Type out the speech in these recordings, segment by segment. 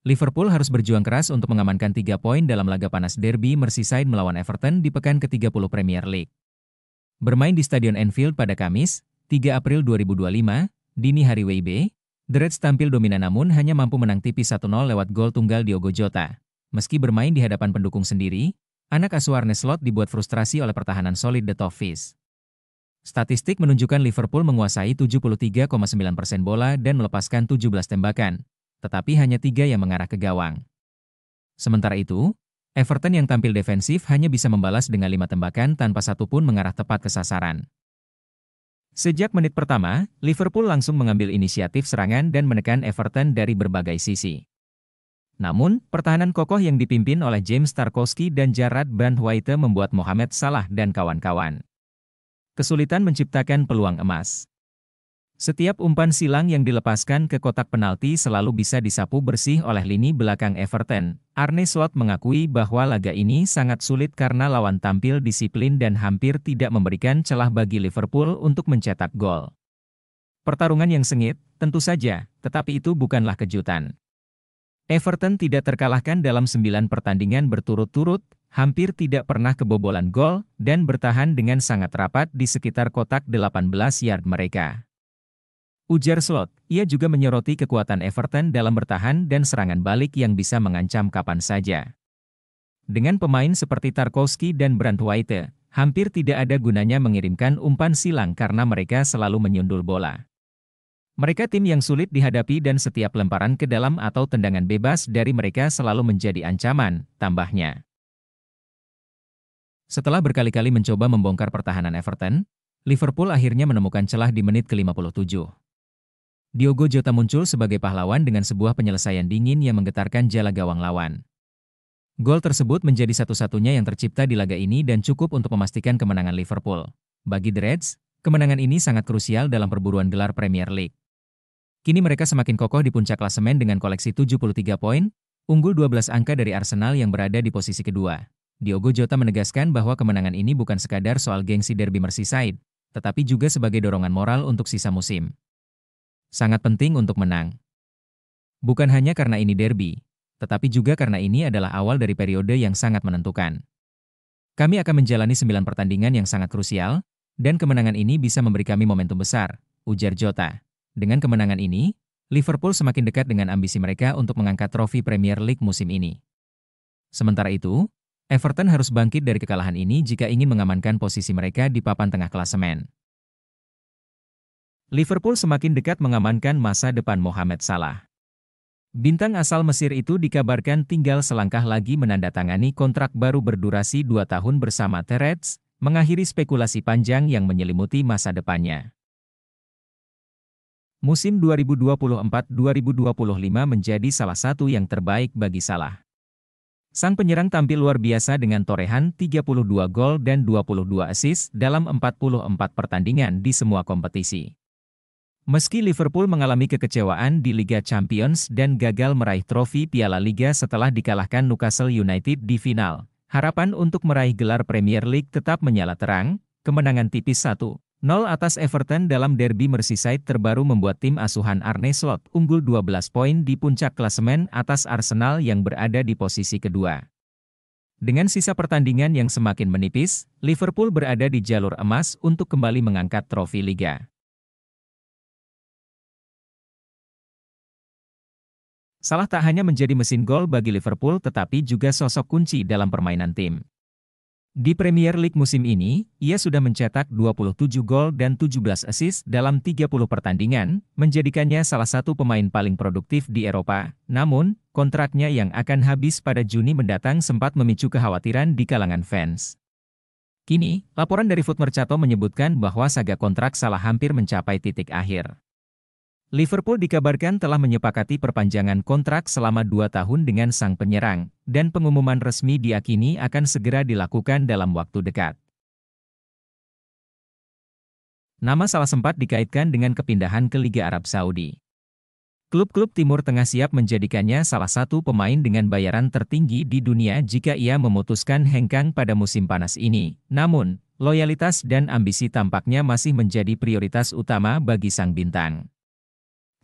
Liverpool harus berjuang keras untuk mengamankan 3 poin dalam laga panas derby Merseyside melawan Everton di pekan ke-30 Premier League. Bermain di Stadion Anfield pada Kamis, 3 April 2025, dini hari WIB, The Reds tampil dominan namun hanya mampu menang tipis 1-0 lewat gol tunggal Diogo Jota. Meski bermain di hadapan pendukung sendiri, anak asuh Arne Slot dibuat frustrasi oleh pertahanan solid The Toffees. Statistik menunjukkan Liverpool menguasai 73,9% bola dan melepaskan 17 tembakan, tetapi hanya 3 yang mengarah ke gawang. Sementara itu, Everton yang tampil defensif hanya bisa membalas dengan 5 tembakan tanpa satu pun mengarah tepat ke sasaran. Sejak menit pertama, Liverpool langsung mengambil inisiatif serangan dan menekan Everton dari berbagai sisi. Namun, pertahanan kokoh yang dipimpin oleh James Tarkowski dan Jarrad Branthwaite membuat Mohamed Salah dan kawan-kawan kesulitan menciptakan peluang emas. Setiap umpan silang yang dilepaskan ke kotak penalti selalu bisa disapu bersih oleh lini belakang Everton. Arne Slot mengakui bahwa laga ini sangat sulit karena lawan tampil disiplin dan hampir tidak memberikan celah bagi Liverpool untuk mencetak gol. Pertarungan yang sengit, tentu saja, tetapi itu bukanlah kejutan. Everton tidak terkalahkan dalam 9 pertandingan berturut-turut, hampir tidak pernah kebobolan gol, dan bertahan dengan sangat rapat di sekitar kotak 18 yard mereka. Ujar Slot, ia juga menyoroti kekuatan Everton dalam bertahan dan serangan balik yang bisa mengancam kapan saja. Dengan pemain seperti Tarkowski dan Branthwaite, hampir tidak ada gunanya mengirimkan umpan silang karena mereka selalu menyundul bola. Mereka tim yang sulit dihadapi dan setiap lemparan ke dalam atau tendangan bebas dari mereka selalu menjadi ancaman, tambahnya. Setelah berkali-kali mencoba membongkar pertahanan Everton, Liverpool akhirnya menemukan celah di menit ke-57. Diogo Jota muncul sebagai pahlawan dengan sebuah penyelesaian dingin yang menggetarkan jala gawang lawan. Gol tersebut menjadi satu-satunya yang tercipta di laga ini dan cukup untuk memastikan kemenangan Liverpool. Bagi The Reds, kemenangan ini sangat krusial dalam perburuan gelar Premier League. Kini mereka semakin kokoh di puncak klasemen dengan koleksi 73 poin, unggul 12 angka dari Arsenal yang berada di posisi kedua. Diogo Jota menegaskan bahwa kemenangan ini bukan sekadar soal gengsi derby Merseyside, tetapi juga sebagai dorongan moral untuk sisa musim. Sangat penting untuk menang. Bukan hanya karena ini derby, tetapi juga karena ini adalah awal dari periode yang sangat menentukan. Kami akan menjalani 9 pertandingan yang sangat krusial, dan kemenangan ini bisa memberi kami momentum besar, ujar Jota. Dengan kemenangan ini, Liverpool semakin dekat dengan ambisi mereka untuk mengangkat trofi Premier League musim ini. Sementara itu, Everton harus bangkit dari kekalahan ini jika ingin mengamankan posisi mereka di papan tengah klasemen. Liverpool semakin dekat mengamankan masa depan Mohamed Salah. Bintang asal Mesir itu dikabarkan tinggal selangkah lagi menandatangani kontrak baru berdurasi 2 tahun bersama The Reds, mengakhiri spekulasi panjang yang menyelimuti masa depannya. Musim 2024-2025 menjadi salah satu yang terbaik bagi Salah. Sang penyerang tampil luar biasa dengan torehan 32 gol dan 22 assist dalam 44 pertandingan di semua kompetisi. Meski Liverpool mengalami kekecewaan di Liga Champions dan gagal meraih trofi Piala Liga setelah dikalahkan Newcastle United di final, harapan untuk meraih gelar Premier League tetap menyala terang. Kemenangan tipis 1-0 atas Everton dalam derby Merseyside terbaru membuat tim asuhan Arne Slot unggul 12 poin di puncak klasemen atas Arsenal yang berada di posisi kedua. Dengan sisa pertandingan yang semakin menipis, Liverpool berada di jalur emas untuk kembali mengangkat trofi Liga. Salah tak hanya menjadi mesin gol bagi Liverpool tetapi juga sosok kunci dalam permainan tim. Di Premier League musim ini, ia sudah mencetak 27 gol dan 17 assist dalam 30 pertandingan, menjadikannya salah satu pemain paling produktif di Eropa. Namun, kontraknya yang akan habis pada Juni mendatang sempat memicu kekhawatiran di kalangan fans. Kini, laporan dari Foot Mercato menyebutkan bahwa saga kontrak Salah hampir mencapai titik akhir. Liverpool dikabarkan telah menyepakati perpanjangan kontrak selama 2 tahun dengan sang penyerang, dan pengumuman resmi diyakini akan segera dilakukan dalam waktu dekat. Nama Salah sempat dikaitkan dengan kepindahan ke Liga Arab Saudi. Klub-klub Timur Tengah siap menjadikannya salah satu pemain dengan bayaran tertinggi di dunia jika ia memutuskan hengkang pada musim panas ini. Namun, loyalitas dan ambisi tampaknya masih menjadi prioritas utama bagi sang bintang.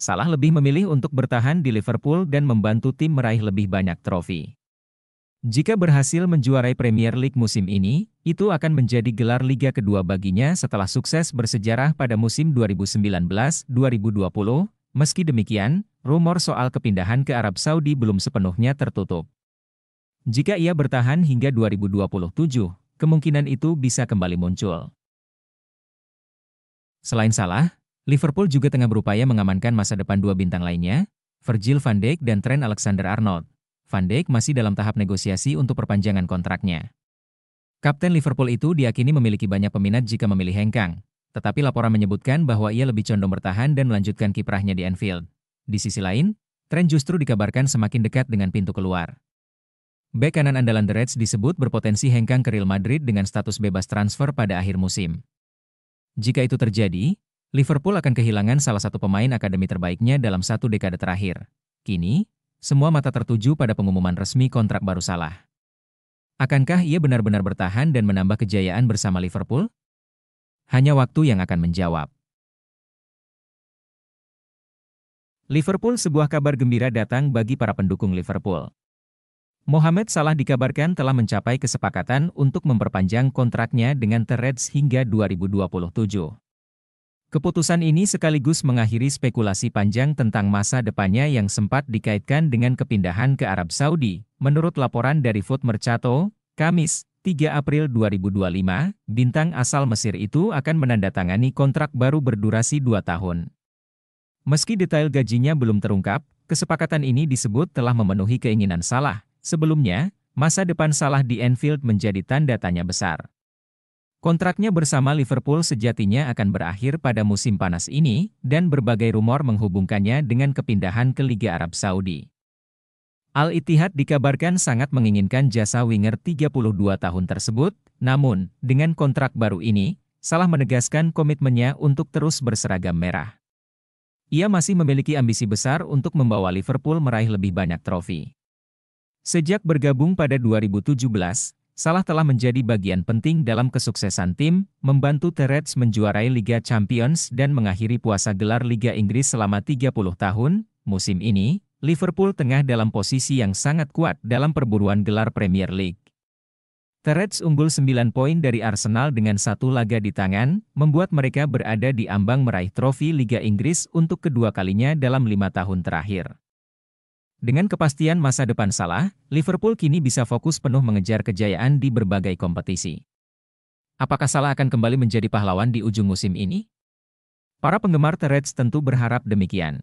Salah lebih memilih untuk bertahan di Liverpool dan membantu tim meraih lebih banyak trofi. Jika berhasil menjuarai Premier League musim ini, itu akan menjadi gelar liga kedua baginya setelah sukses bersejarah pada musim 2019-2020. Meski demikian, rumor soal kepindahan ke Arab Saudi belum sepenuhnya tertutup. Jika ia bertahan hingga 2027, kemungkinan itu bisa kembali muncul. Selain Salah, Liverpool juga tengah berupaya mengamankan masa depan dua bintang lainnya, Virgil van Dijk dan Trent Alexander-Arnold. Van Dijk masih dalam tahap negosiasi untuk perpanjangan kontraknya. Kapten Liverpool itu diyakini memiliki banyak peminat jika memilih hengkang, tetapi laporan menyebutkan bahwa ia lebih condong bertahan dan melanjutkan kiprahnya di Anfield. Di sisi lain, Trent justru dikabarkan semakin dekat dengan pintu keluar. Bek kanan andalan The Reds disebut berpotensi hengkang ke Real Madrid dengan status bebas transfer pada akhir musim. Jika itu terjadi, Liverpool akan kehilangan salah satu pemain akademi terbaiknya dalam satu dekade terakhir. Kini, semua mata tertuju pada pengumuman resmi kontrak baru Salah. Akankah ia benar-benar bertahan dan menambah kejayaan bersama Liverpool? Hanya waktu yang akan menjawab. Liverpool, sebuah kabar gembira datang bagi para pendukung Liverpool. Mohamed Salah dikabarkan telah mencapai kesepakatan untuk memperpanjang kontraknya dengan The Reds hingga 2027. Keputusan ini sekaligus mengakhiri spekulasi panjang tentang masa depannya yang sempat dikaitkan dengan kepindahan ke Arab Saudi. Menurut laporan dari Foot Mercato, Kamis, 3 April 2025, bintang asal Mesir itu akan menandatangani kontrak baru berdurasi 2 tahun. Meski detail gajinya belum terungkap, kesepakatan ini disebut telah memenuhi keinginan Salah. Sebelumnya, masa depan Salah di Anfield menjadi tanda tanya besar. Kontraknya bersama Liverpool sejatinya akan berakhir pada musim panas ini, dan berbagai rumor menghubungkannya dengan kepindahan ke Liga Arab Saudi. Al-Ittihad dikabarkan sangat menginginkan jasa winger 32 tahun tersebut, namun, dengan kontrak baru ini, Salah menegaskan komitmennya untuk terus berseragam merah. Ia masih memiliki ambisi besar untuk membawa Liverpool meraih lebih banyak trofi. Sejak bergabung pada 2017, Salah telah menjadi bagian penting dalam kesuksesan tim, membantu The Reds menjuarai Liga Champions dan mengakhiri puasa gelar Liga Inggris selama 30 tahun. Musim ini, Liverpool tengah dalam posisi yang sangat kuat dalam perburuan gelar Premier League. The Reds unggul 9 poin dari Arsenal dengan satu laga di tangan, membuat mereka berada di ambang meraih trofi Liga Inggris untuk kedua kalinya dalam 5 tahun terakhir. Dengan kepastian masa depan Salah, Liverpool kini bisa fokus penuh mengejar kejayaan di berbagai kompetisi. Apakah Salah akan kembali menjadi pahlawan di ujung musim ini? Para penggemar The Reds tentu berharap demikian.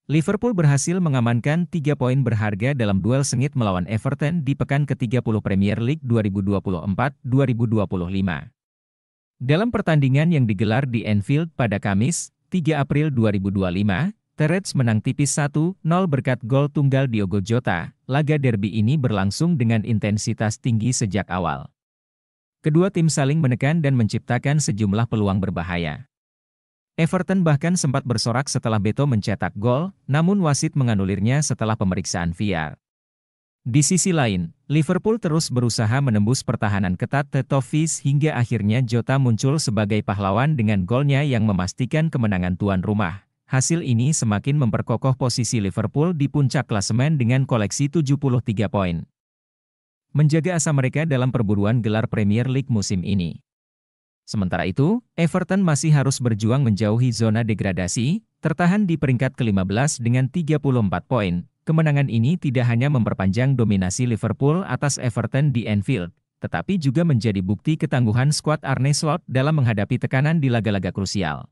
Liverpool berhasil mengamankan 3 poin berharga dalam duel sengit melawan Everton di pekan ke-30 Premier League 2024-2025. Dalam pertandingan yang digelar di Anfield pada Kamis, 3 April 2025, The Reds menang tipis 1-0 berkat gol tunggal Diogo Jota. Laga derby ini berlangsung dengan intensitas tinggi sejak awal. Kedua tim saling menekan dan menciptakan sejumlah peluang berbahaya. Everton bahkan sempat bersorak setelah Beto mencetak gol, namun wasit menganulirnya setelah pemeriksaan VAR. Di sisi lain, Liverpool terus berusaha menembus pertahanan ketat The Toffees hingga akhirnya Jota muncul sebagai pahlawan dengan golnya yang memastikan kemenangan tuan rumah. Hasil ini semakin memperkokoh posisi Liverpool di puncak klasemen dengan koleksi 73 poin. Menjaga asa mereka dalam perburuan gelar Premier League musim ini. Sementara itu, Everton masih harus berjuang menjauhi zona degradasi, tertahan di peringkat ke-15 dengan 34 poin. Kemenangan ini tidak hanya memperpanjang dominasi Liverpool atas Everton di Anfield, tetapi juga menjadi bukti ketangguhan skuad Arne Slot dalam menghadapi tekanan di laga-laga krusial.